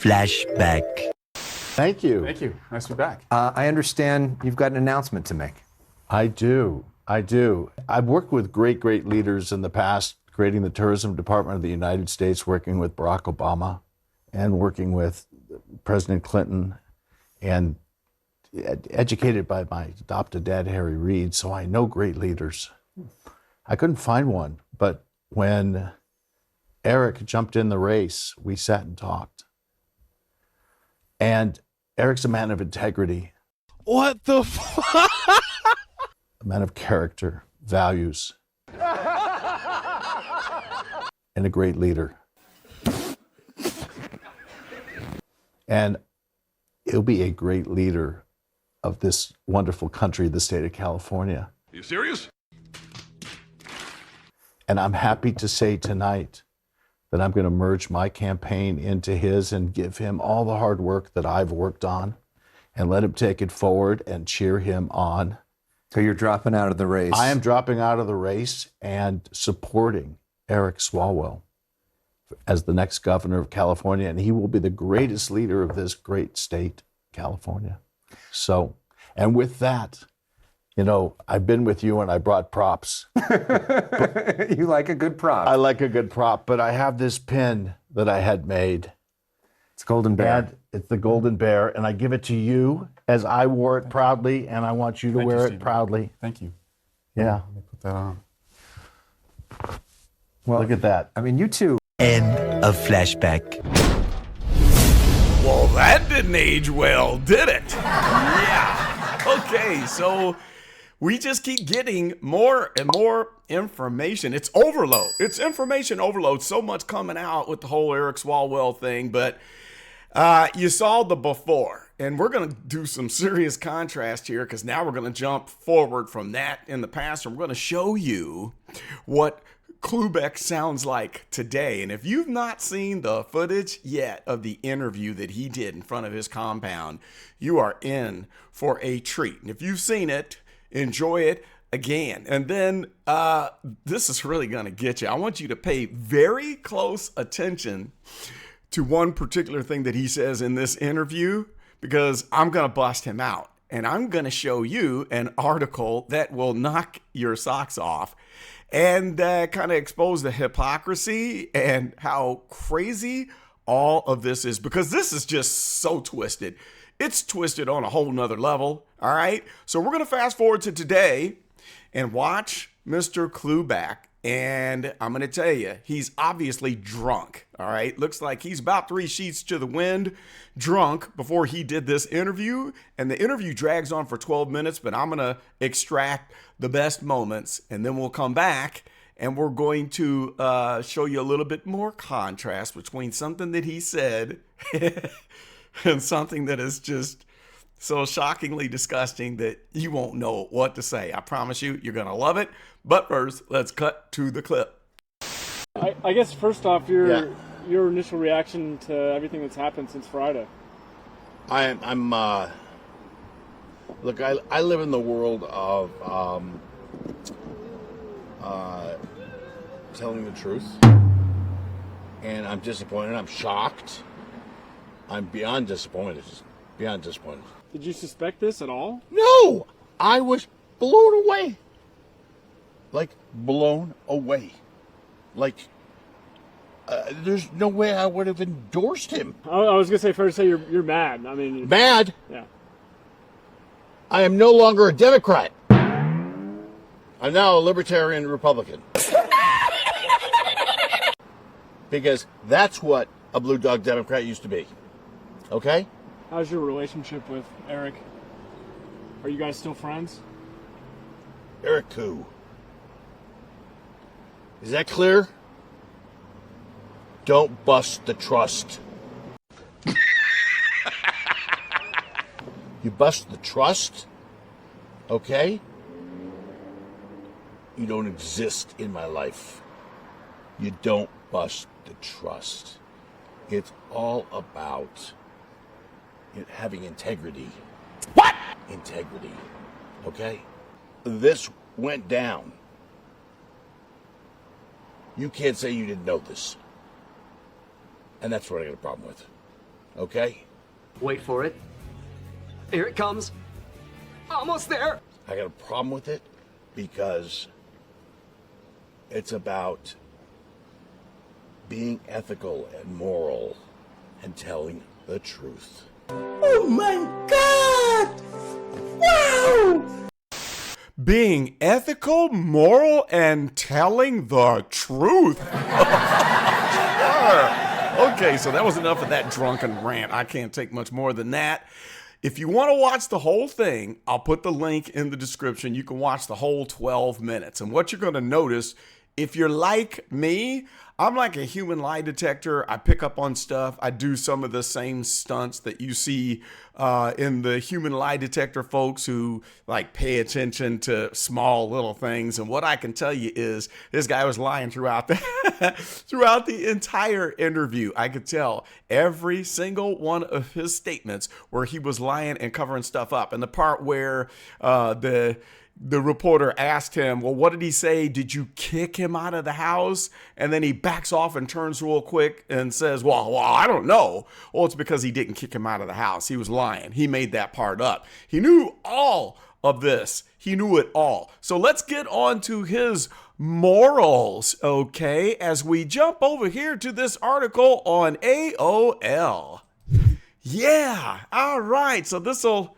Flashback. Thank you. Thank you. Nice to be back. I understand you've got an announcement to make. I do. I've worked with great leaders in the past, creating the Tourism Department of the United States, working with Barack Obama and working with President Clinton, and educated by my adopted dad, Harry Reid, so I know great leaders. I couldn't find one, but when Eric jumped in the race, we sat and talked. And Eric's a man of integrity. What the fuck? A man of character, values, and a great leader. And he'll be a great leader of this wonderful country, the state of California. You serious? And I'm happy to say tonight that I'm going to merge my campaign into his and give him all the hard work that I've worked on and let him take it forward and cheer him on. So you're dropping out of the race. I am dropping out of the race and supporting Eric Swalwell as the next governor of California, and he will be the greatest leader of this great state, California. So, and with that, you know, I've been with you and I brought props. You like a good prop. I like a good prop, but I have this pin that I had made. It's Golden Bear. And it's the Golden Bear, and I give it to you as I wore it proudly, and I want you to wear it Stephen. proudly. Thank you. Yeah. Let me put that on. Well, Look at that. I mean, you two. End of Flashback. Well, that didn't age well, did it? Yeah. Okay, so we just keep getting more and more information. It's overload. It's information overload. So much coming out with the whole Eric Swalwell thing, but you saw the before, and we're going to do some serious contrast here because now we're going to jump forward from that in the past, and we're going to show you what Cloobeck sounds like today. And if you've not seen the footage yet of the interview that he did in front of his compound, you are in for a treat. And if you've seen it, enjoy it again. And then this is really going to get you. I want you to pay very close attention to one particular thing that he says in this interview, because I'm going to bust him out. And I'm going to show you an article that will knock your socks off and kind of expose the hypocrisy and how crazy all of this is, because this is just so twisted. It's twisted on a whole nother level. All right. So we're going to fast forward to today and watch Mr. Cloobeck. And I'm going to tell you, he's obviously drunk. All right. Looks like he's about 3 sheets to the wind drunk before he did this interview. And the interview drags on for 12 minutes, but I'm going to extract the best moments, and then we'll come back and we're going to show you a little bit more contrast between something that he said and something that is just so shockingly disgusting that you won't know what to say. I promise you, you're going to love it. But first, let's cut to the clip. I guess first off, your initial reaction to everything that's happened since Friday. Look, I live in the world of telling the truth, and I'm disappointed. I'm shocked. I'm beyond disappointed. Beyond disappointed. Did you suspect this at all? No, I was blown away. Like blown away. Like there's no way I would have endorsed him. I was gonna say first, say you're mad. I mean, Mad? Yeah. I am no longer a Democrat. I'm now a Libertarian Republican. Because that's what a blue dog Democrat used to be. Okay? How's your relationship with Eric? Are you guys still friends? Eric who? Is that clear? Don't bust the trust. You bust the trust, okay? You don't exist in my life. You don't bust the trust. It's all about having integrity. What? Integrity, okay? This went down. You can't say you didn't know this. And that's what I got a problem with. okay? Wait for it. Here it comes. Almost there. I got a problem with it because it's about being ethical and moral and telling the truth. Oh my God! Wow! Being ethical, moral, and telling the truth. Okay, so that was enough of that drunken rant. I can't take much more than that. If you want to watch the whole thing, I'll put the link in the description. You can watch the whole 12 minutes. And what you're going to notice, if you're like me, I'm like a human lie detector. I pick up on stuff. I do some of the same stunts that you see in the human lie detector folks who like pay attention to small little things. And what I can tell you is this guy was lying throughout the entire interview. I could tell every single one of his statements where he was lying and covering stuff up. And the part where the reporter asked him, well, what did he say? Did you kick him out of the house? And then he backs off and turns real quick and says, well, I don't know. Well, it's because he didn't kick him out of the house. He was lying. He made that part up. He knew all of this. He knew it all. So let's get on to his morals, okay, as we jump over here to this article on AOL. Yeah, all right. So this will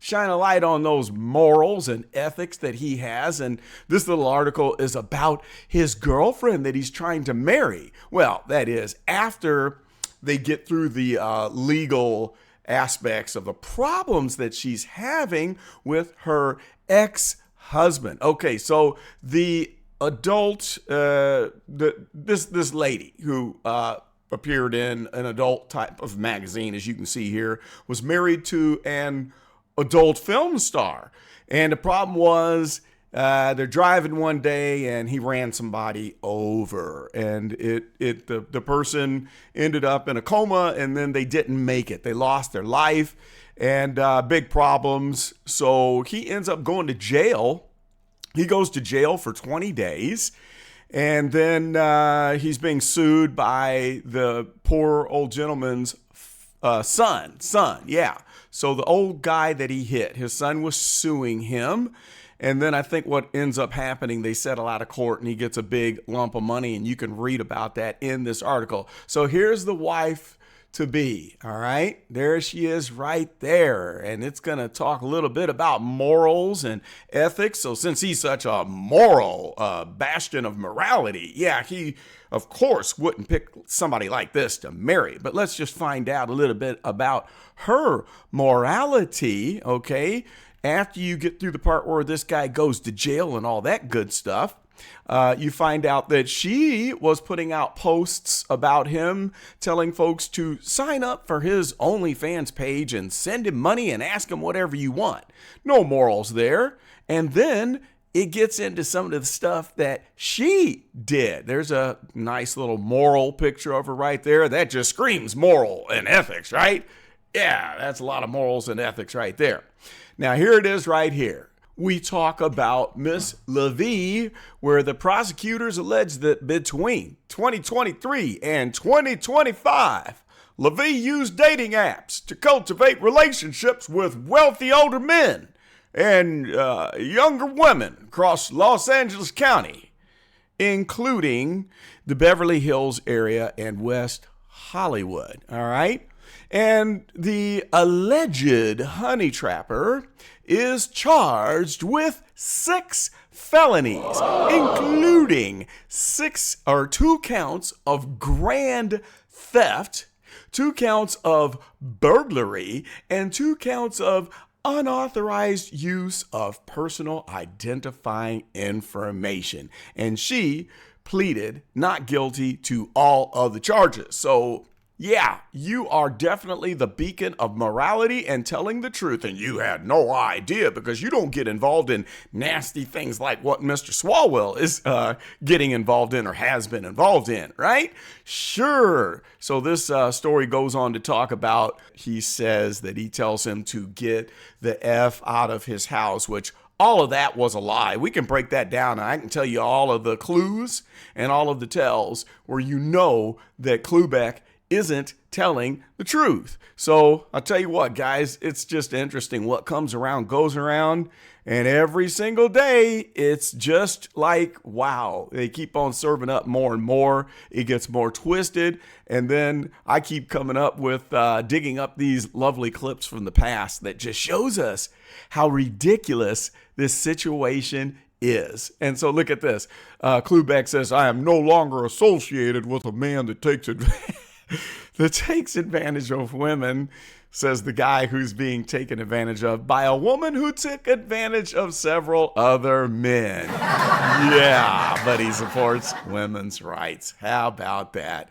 shine a light on those morals and ethics that he has. And this little article is about his girlfriend that he's trying to marry. Well, that is after they get through the legal aspects of the problems that she's having with her ex-husband. Okay, so the adult, this lady who appeared in an adult type of magazine, as you can see here, was married to an adult film star. And the problem was they're driving one day and he ran somebody over, and the person ended up in a coma, and then they didn't make it. They lost their life, and big problems. So he ends up going to jail. He goes to jail for 20 days. And then he's being sued by the poor old gentleman's son. Yeah. So the old guy that he hit, his son was suing him. And then I think what ends up happening, they settle out of court and he gets a big lump of money. And you can read about that in this article. So here's the wife to be. All right. There she is right there. And it's going to talk a little bit about morals and ethics. So since he's such a moral bastion of morality, yeah, he, of course, wouldn't pick somebody like this to marry. But let's just find out a little bit about her morality. Okay. After you get through the part where this guy goes to jail and all that good stuff, you find out that she was putting out posts about him, telling folks to sign up for his OnlyFans page and send him money and ask him whatever you want. No morals there. And then it gets into some of the stuff that she did. There's a nice little moral picture of her right there. That just screams moral and ethics, right? Yeah, that's a lot of morals and ethics right there. Now, here it is right here. We talk about Miss LaVie, where the prosecutors allege that between 2023 and 2025, LaVie used dating apps to cultivate relationships with wealthy older men and younger women across Los Angeles County, including the Beverly Hills area and West Hollywood. All right. And the alleged honey trapper is charged with 6 felonies, including 2 counts of grand theft, 2 counts of burglary, and 2 counts of unauthorized use of personal identifying information. And she pleaded not guilty to all of the charges. So yeah, you are definitely the beacon of morality and telling the truth, and you had no idea because you don't get involved in nasty things like what Mr. Swalwell is getting involved in or has been involved in, right? Sure. So this story goes on to talk about, he says that he tells him to get the F out of his house, which all of that was a lie. We can break that down, and I can tell you all of the clues and all of the tells where you know that Cloobeck isn't telling the truth. So I'll tell you what, guys, it's just interesting. What comes around goes around. And every single day, it's just like, wow, they keep on serving up more and more. It gets more twisted. And then I keep coming up with digging up these lovely clips from the past that just shows us how ridiculous this situation is. And so look at this. Cloobeck says, I am no longer associated with a man that takes advantage of women. Says the guy who's being taken advantage of by a woman who took advantage of several other men. Yeah, but he supports women's rights. How about that?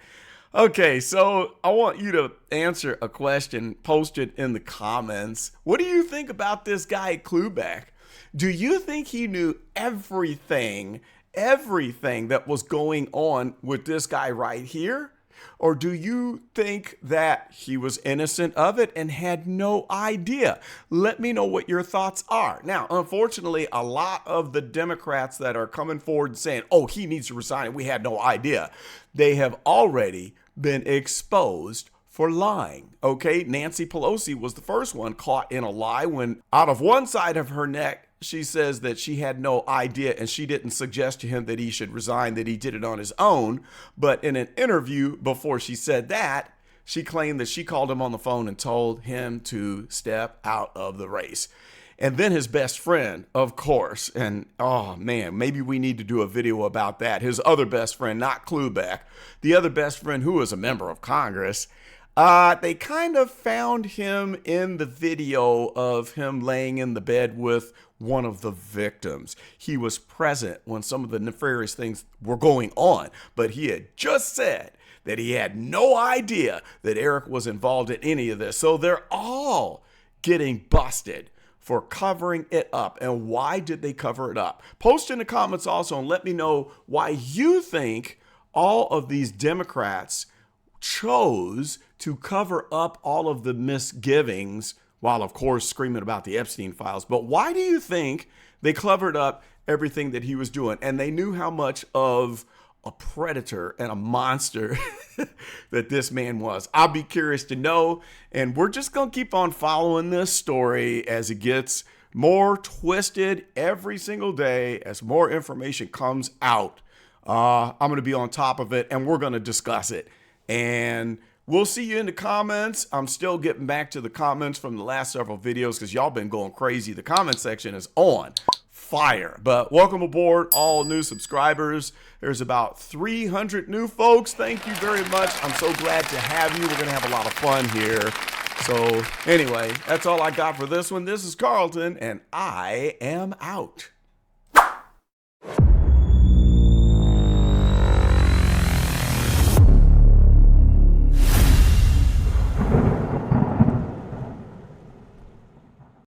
Okay, so I want you to answer a question posted in the comments. What do you think about this guy, Cloobeck? Do you think he knew everything that was going on with this guy right here? Or do you think that he was innocent of it and had no idea? Let me know what your thoughts are. Now, unfortunately, a lot of the Democrats that are coming forward saying, oh, he needs to resign, we had no idea, they have already been exposed for lying. Okay, Nancy Pelosi was the first one caught in a lie when out of one side of her neck, she says that she had no idea and she didn't suggest to him that he should resign, that he did it on his own. But in an interview before she said that, she claimed that she called him on the phone and told him to step out of the race. And then his best friend, of course, and oh man, maybe we need to do a video about that. His other best friend, not Cloobeck, the other best friend who is a member of Congress, they kind of found him in the video of him laying in the bed with one of the victims. He was present when some of the nefarious things were going on, but he had just said that he had no idea that Eric was involved in any of this. So they're all getting busted for covering it up. And why did they cover it up? Post in the comments also and let me know why you think all of these Democrats chose to cover up all of the misgivings while, of course, screaming about the Epstein files. But why do you think they covered up everything that he was doing? And they knew how much of a predator and a monster that this man was. I'll be curious to know. And we're just going to keep on following this story as it gets more twisted every single day, as more information comes out. I'm going to be on top of it and we're going to discuss it. And we'll see you in the comments. I'm still getting back to the comments from the last several videos because y'all been going crazy. The comment section is on fire. But welcome aboard, all new subscribers. There's about 300 new folks. Thank you very much. I'm so glad to have you. We're going to have a lot of fun here. So anyway, that's all I got for this one. This is Carlton, and I am out.